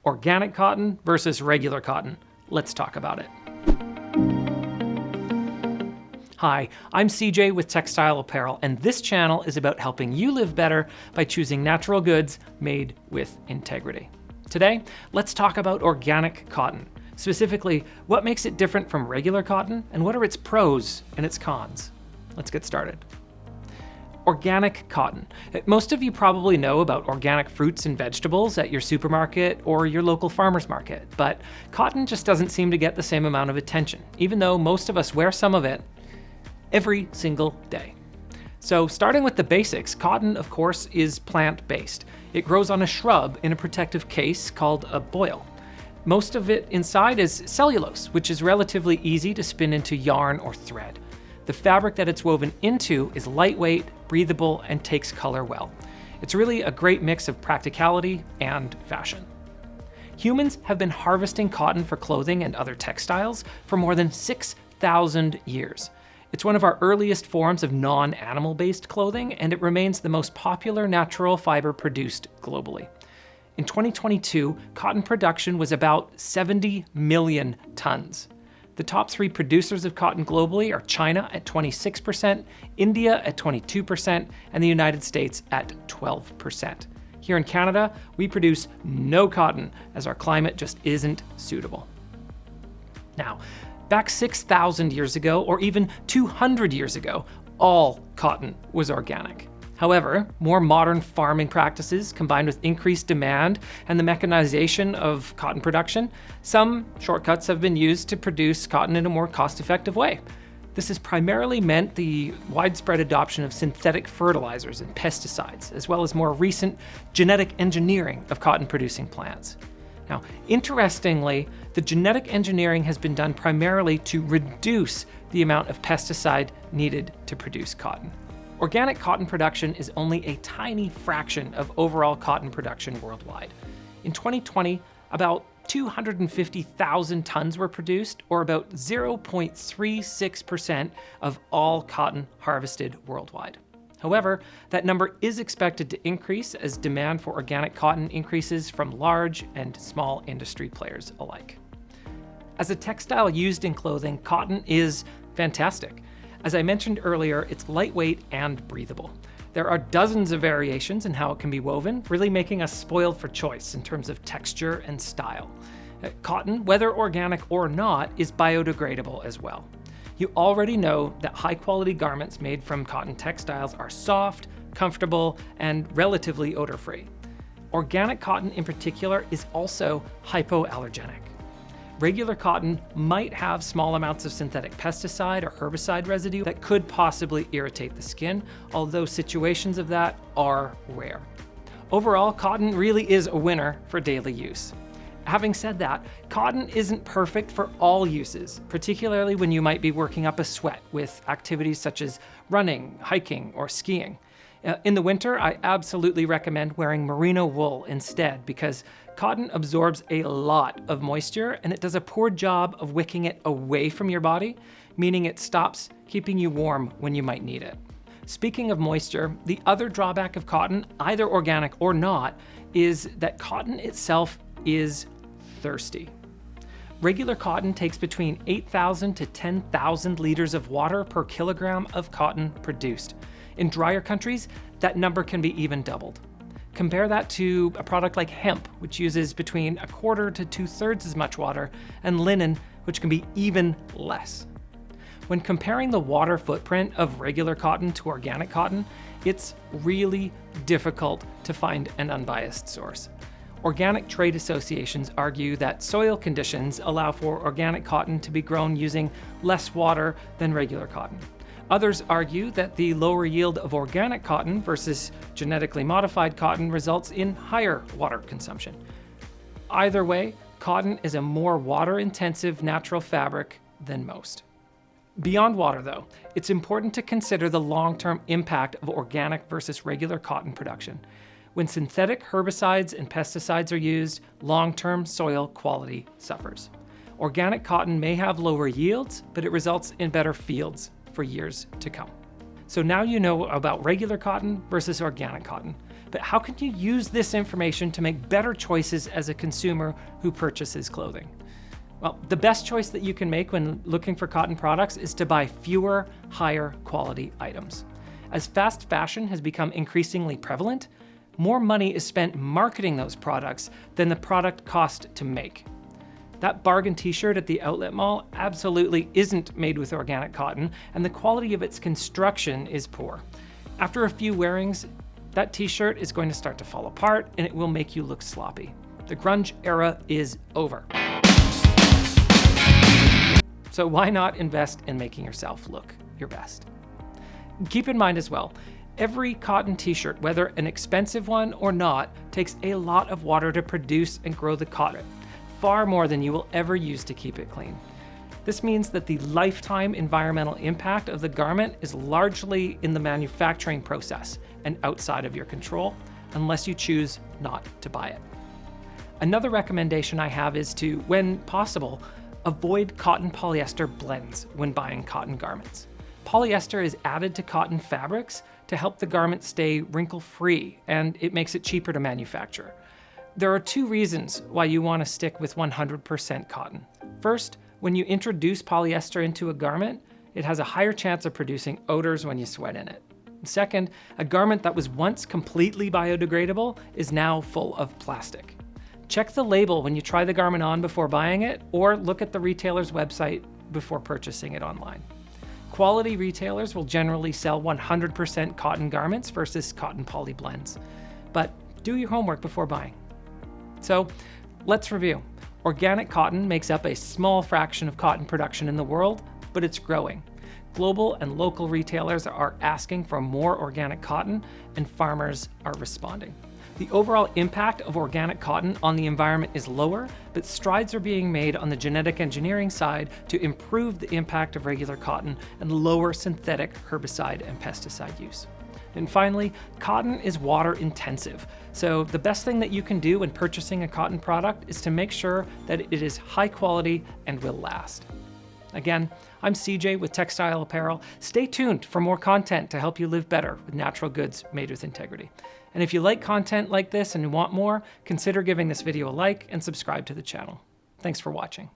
Organic cotton versus regular cotton. Let's talk about it. Hi, I'm CJ with Textile Apparel, and this channel is about helping you live better by choosing natural goods made with integrity. Today, let's talk about organic cotton. Specifically, what makes it different from regular cotton and what are its pros and its cons. Let's get started. Organic cotton. Most of you probably know about organic fruits and vegetables at your supermarket or your local farmer's market, but cotton just doesn't seem to get the same amount of attention, even though most of us wear some of it every single day. So starting with the basics, cotton, of course, is plant-based. It grows on a shrub in a protective case called a boil. Most of it inside is cellulose, which is relatively easy to spin into yarn or thread. The fabric that it's woven into is lightweight, breathable, and takes color well. It's really a great mix of practicality and fashion. Humans have been harvesting cotton for clothing and other textiles for more than 6,000 years. It's one of our earliest forms of non-animal-based clothing, and it remains the most popular natural fiber produced globally. In 2022, cotton production was about 70 million tons. The top 3 producers of cotton globally are China at 26%, India at 22%, and the United States at 12%. Here in Canada, we produce no cotton as our climate just isn't suitable. Now, back 6,000 years ago, or even 200 years ago, all cotton was organic. However, more modern farming practices combined with increased demand and the mechanization of cotton production, some shortcuts have been used to produce cotton in a more cost-effective way. This has primarily meant the widespread adoption of synthetic fertilizers and pesticides, as well as more recent genetic engineering of cotton-producing plants. Now, interestingly, the genetic engineering has been done primarily to reduce the amount of pesticide needed to produce cotton. Organic cotton production is only a tiny fraction of overall cotton production worldwide. In 2020, about 250,000 tons were produced, or about 0.36% of all cotton harvested worldwide. However, that number is expected to increase as demand for organic cotton increases from large and small industry players alike. As a textile used in clothing, cotton is fantastic. As I mentioned earlier, it's lightweight and breathable. There are dozens of variations in how it can be woven, really making us spoiled for choice in terms of texture and style. Cotton, whether organic or not, is biodegradable as well. You already know that high-quality garments made from cotton textiles are soft, comfortable, and relatively odor-free. Organic cotton in particular is also hypoallergenic. Regular cotton might have small amounts of synthetic pesticide or herbicide residue that could possibly irritate the skin, although situations of that are rare. Overall, cotton really is a winner for daily use. Having said that, cotton isn't perfect for all uses, particularly when you might be working up a sweat with activities such as running, hiking, or skiing. In the winter, I absolutely recommend wearing merino wool instead because cotton absorbs a lot of moisture and it does a poor job of wicking it away from your body, meaning it stops keeping you warm when you might need it. Speaking of moisture, the other drawback of cotton, either organic or not, is that cotton itself is thirsty. Regular cotton takes between 8,000 to 10,000 liters of water per kilogram of cotton produced. In drier countries, that number can be even doubled. Compare that to a product like hemp, which uses between 1/4 to 2/3 as much water, and linen, which can be even less. When comparing the water footprint of regular cotton to organic cotton, it's really difficult to find an unbiased source. Organic trade associations argue that soil conditions allow for organic cotton to be grown using less water than regular cotton. Others argue that the lower yield of organic cotton versus genetically modified cotton results in higher water consumption. Either way, cotton is a more water-intensive natural fabric than most. Beyond water, though, it's important to consider the long-term impact of organic versus regular cotton production. When synthetic herbicides and pesticides are used, long-term soil quality suffers. Organic cotton may have lower yields, but it results in better fields for years to come. So now you know about regular cotton versus organic cotton. but how can you use this information to make better choices as a consumer who purchases clothing? Well, the best choice that you can make when looking for cotton products is to buy fewer, higher quality items. As fast fashion has become increasingly prevalent, more money is spent marketing those products than the product cost to make. That bargain t-shirt at the outlet mall absolutely isn't made with organic cotton, and the quality of its construction is poor. After a few wearings, that t-shirt is going to start to fall apart and it will make you look sloppy. The grunge era is over. So why not invest in making yourself look your best? Keep in mind as well, every cotton t-shirt, whether an expensive one or not, takes a lot of water to produce and grow the cotton, far more than you will ever use to keep it clean. This means that the lifetime environmental impact of the garment is largely in the manufacturing process and outside of your control, unless you choose not to buy it. Another recommendation I have is to, when possible, avoid cotton polyester blends when buying cotton garments. Polyester is added to cotton fabrics to help the garment stay wrinkle-free, and it makes it cheaper to manufacture. There are two reasons why you want to stick with 100% cotton. First, when you introduce polyester into a garment, it has a higher chance of producing odors when you sweat in it. Second, a garment that was once completely biodegradable is now full of plastic. Check the label when you try the garment on before buying it, or look at the retailer's website before purchasing it online. Quality retailers will generally sell 100% cotton garments versus cotton poly blends. But do your homework before buying. So let's review. Organic cotton makes up a small fraction of cotton production in the world, but it's growing. Global and local retailers are asking for more organic cotton, and farmers are responding. The overall impact of organic cotton on the environment is lower, but strides are being made on the genetic engineering side to improve the impact of regular cotton and lower synthetic herbicide and pesticide use. And finally, cotton is water intensive, so the best thing that you can do when purchasing a cotton product is to make sure that it is high quality and will last. Again, I'm CJ with Textile Apparel. Stay tuned for more content to help you live better with natural goods made with integrity. And if you like content like this and want more, consider giving this video a like and subscribe to the channel. Thanks for watching.